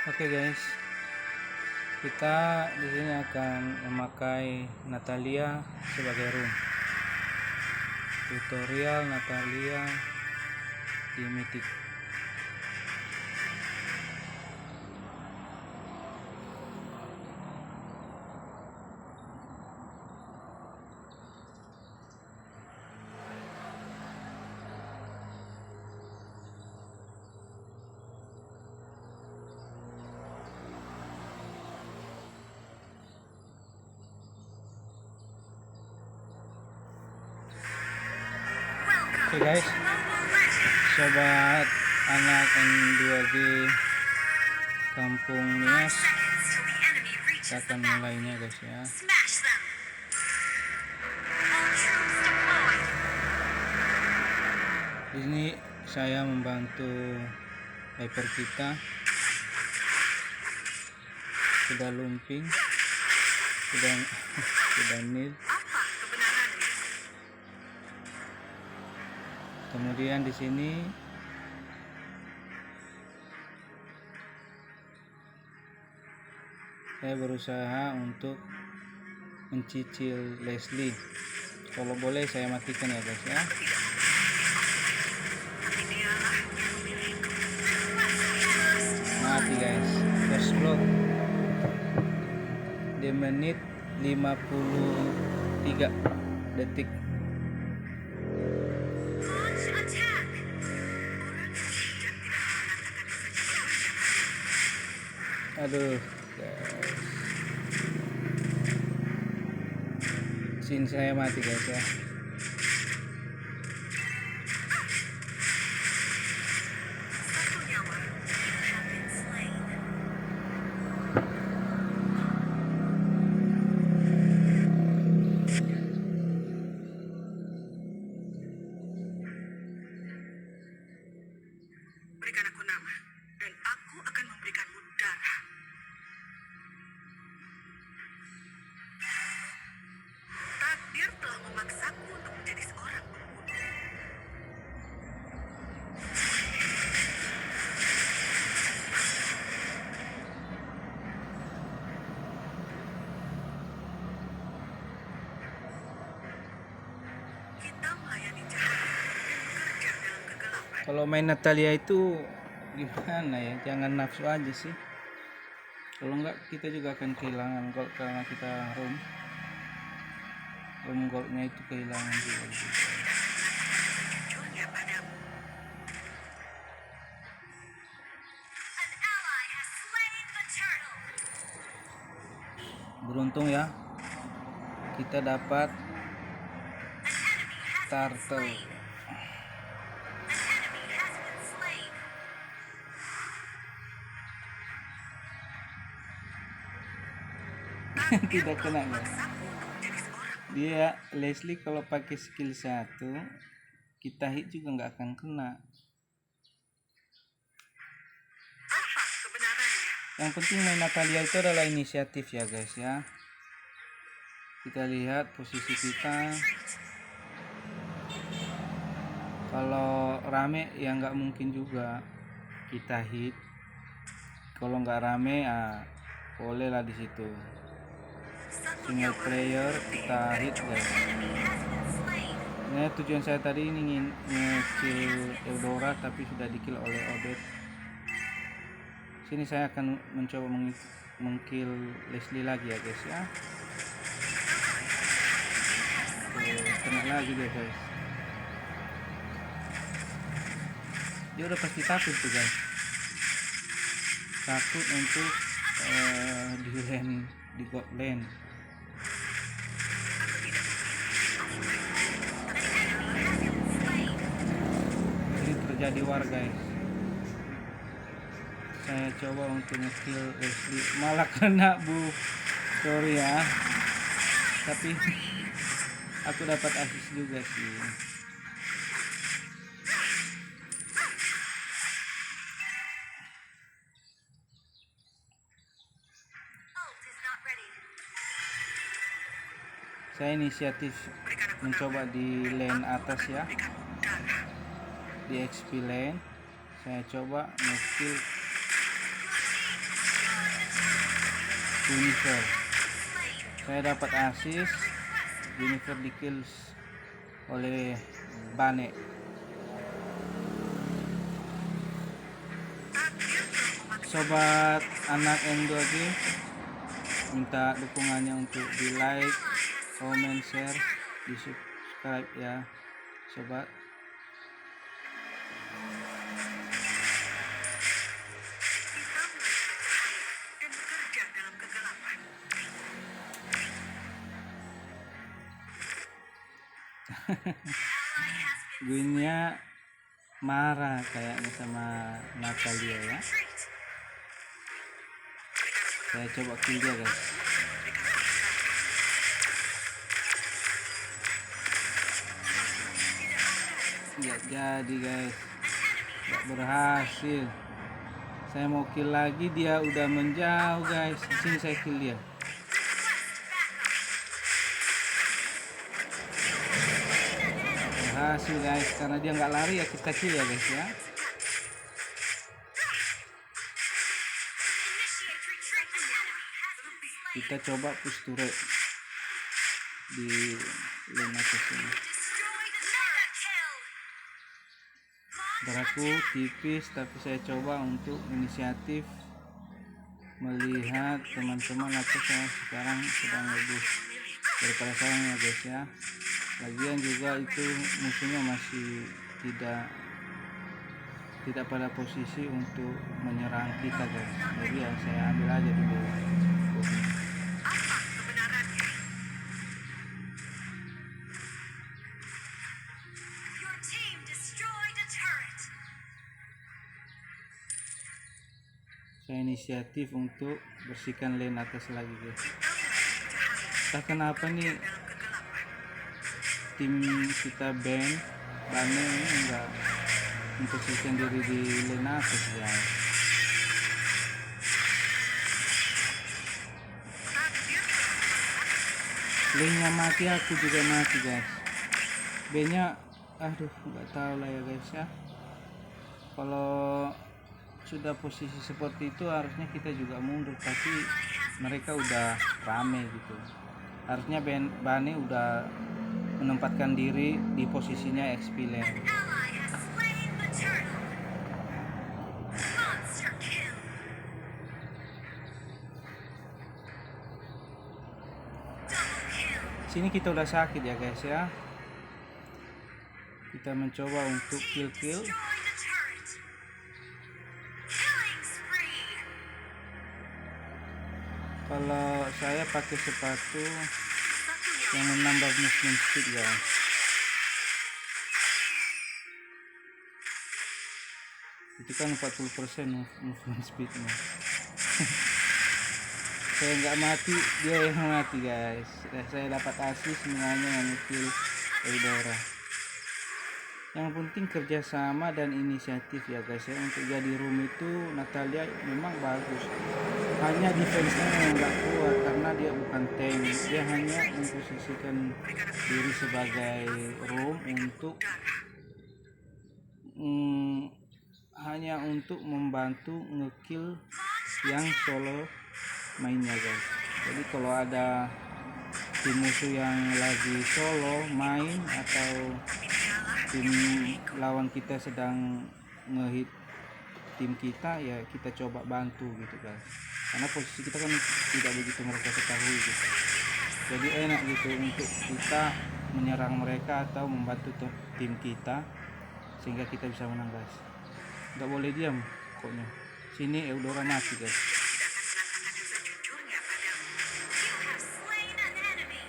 Oke guys, kita di sini akan memakai Natalia sebagai room. Tutorial Natalia di Mythic. Oke guys, sobat anak N2G Kampung Nias, kita akan mulainya guys ya. Di sini saya membantu hyper kita sudah lumping, sudah nil. Kemudian di sini saya berusaha untuk mencicil Leslie. Kalau boleh saya matikan ya guys ya. Mati guys. First block di menit 53 detik. Aduh guys, scene saya mati guys ya. Berikan aku nama, dan aku akan memberikanmu darah. Takdir telah memaksaku untuk menjadi seorang pembunuh. Kita melayani cahaya dan bekerja dalam kegelapan. Kalau main Natalia itu gimana ya, jangan nafsu aja sih. Kalau enggak kita juga akan kehilangan gold karena kita roam goldnya itu kehilangan juga. Munculnya padamu. Beruntung ya, kita dapat turtle. Tidak kena ya. Memaksaku untuk menjadi seorang. Dia Leslie kalau pakai skill 1 kita hit juga nggak akan kena. Apa kebenarannya? Yang penting main Natalia itu adalah inisiatif ya guys ya. Kita lihat posisi kita. Kalau rame ya nggak mungkin juga kita hit. Kalau nggak rame boleh lah di situ. Single player kita hit guys. Nah, tujuan saya tadi ingin nge-kill Eudora tapi sudah di-kill oleh Odette. Sini saya akan mencoba meng-kill Leslie lagi ya guys ya. Oke, kena lagi dia guys. Dia udah pasti takut tuh guys. Takut untuk di lane, di god lane. Ini terjadi war guys. Saya coba untuk nge-kill Leslie, malah kena bu. Sorry ya. Tapi aku dapat assist juga sih. Saya inisiatif mencoba di lane atas ya, di XP lane. Saya coba nge-kill Jennifer. Saya dapat assist, Jennifer di kills oleh Bane. Sobat anak M2G, minta dukungannya untuk di like, comment, share, di subscribe ya sobat. Dan bekerja dalam kegelapan. Gwynnya marah kayaknya sama Natalia ya. Saya coba kill dia guys. Nggak jadi guys, nggak berhasil. Saya mau kill lagi, dia udah menjauh guys. Di sini saya kill dia. Berhasil guys, karena dia nggak lari ya kita kill ya guys ya. Kita coba push turret di lane atas ini. Beraku tipis, tapi saya coba untuk inisiatif melihat teman-teman atas yang sekarang sedang lebih daripada saya ya guys ya. Lagian juga itu musuhnya masih tidak pada posisi untuk menyerang kita guys. Jadi ya saya ambil aja dulu. Apa kebenarannya? Your team destroyed a turret. Saya inisiatif untuk bersihkan lane atas lagi guys. Entah kenapa nih tim kita band Bane ini enggak memposisikan diri di lane atas guys. Lane-nya mati, aku juga mati guys. B-nya aduh nggak tahu lah ya guys ya. Kalau sudah posisi seperti itu harusnya kita juga mundur, tapi mereka udah rame gitu. Harusnya Bane udah menempatkan diri di posisinya XP lane. Ally has slain the turtle. Monster kill. Double kill. Sini kita udah sakit ya guys ya. Kita mencoba untuk kill. Destroy the turret. Killing spree. Kalau saya pakai sepatu yang menambah movement speed guys. Itu kan 40% movement speednya. Saya nggak mati, dia yang mati guys. Saya dapat assist semuanya yang kill Eudora. Yang penting kerjasama dan inisiatif ya guys ya. Untuk jadi room itu Natalia memang bagus, hanya defense-nya yang nggak kuat karena dia bukan tank. Dia hanya memposisikan diri sebagai room untuk hanya untuk membantu ngekill yang solo mainnya guys. Jadi kalau ada tim musuh yang lagi solo main atau tim lawan kita sedang ngehit tim kita, ya kita coba bantu gitu guys, karena posisi kita kan tidak begitu mereka ketahui gitu. Jadi enak gitu untuk kita menyerang mereka atau membantu tim kita sehingga kita bisa menang guys. Nggak boleh diam pokoknya. Sini Eudora mati guys. You have slain an enemy.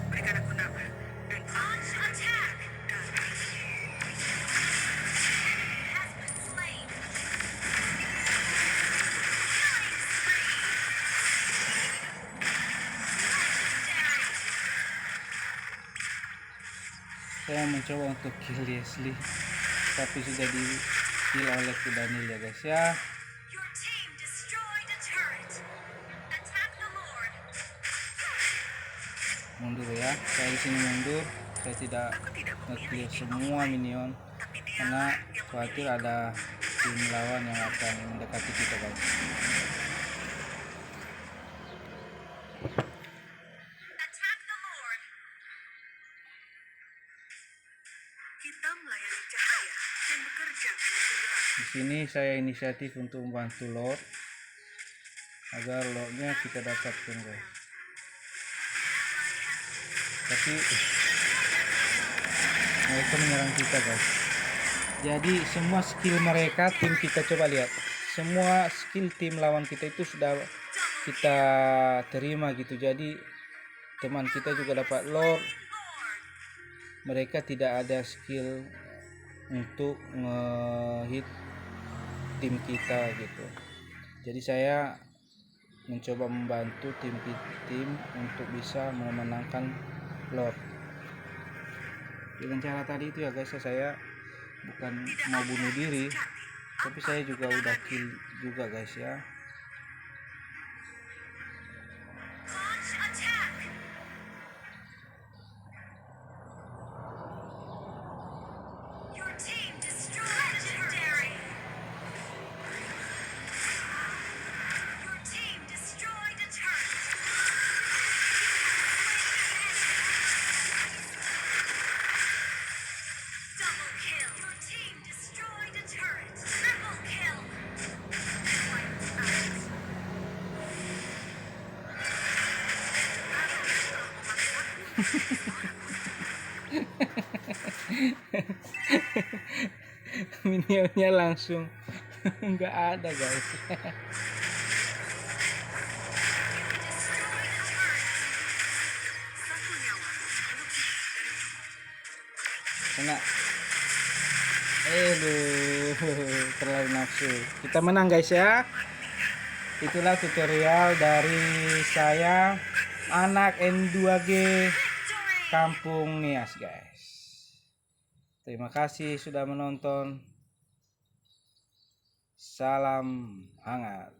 Berikan aku nama dan launch attack. Has been slain. Killing spree. Legendary. Saya mencoba untuk kill Leslie, tapi sudah di kill oleh Daniel ya guys ya. Your team destroyed a turret. Attack the Lord. Mundur ya, saya di sini mundur. saya tidak Aku tidak nge-clear memiliki semua minion tapi karena dialah yang khawatir memiliki. ada tim lawan yang akan mendekati kita guys. Attack the Lord. Kita melayani cahaya dan bekerja dengan segala. Di sini saya inisiatif untuk membantu Lord agar Lordnya kita dapatkan guys. Tapi mereka menyerang kita guys. Jadi semua skill mereka, tim kita coba lihat. Semua skill tim lawan kita itu sudah kita terima gitu. Jadi teman kita juga dapat Lord. Mereka tidak ada skill untuk nge-hit tim kita gitu. Jadi saya mencoba membantu tim untuk bisa memenangkan Lord. Dengan cara tadi itu ya guys, saya bukan mau bunuh diri, tapi saya juga udah kill juga guys ya. Launch attack. Your team destroyed legendary. Your team destroyed a turret. Double kill. Your team destroyed a turret. Triple kill. Wiped out. Minionnya langsung nggak ada guys. Satu nyawa lebih dari Kena. Terlalu nafsu. Kita menang guys ya. Itulah tutorial dari saya, anak N2G Kampung Nias guys. Terima kasih sudah menonton. Salam hangat.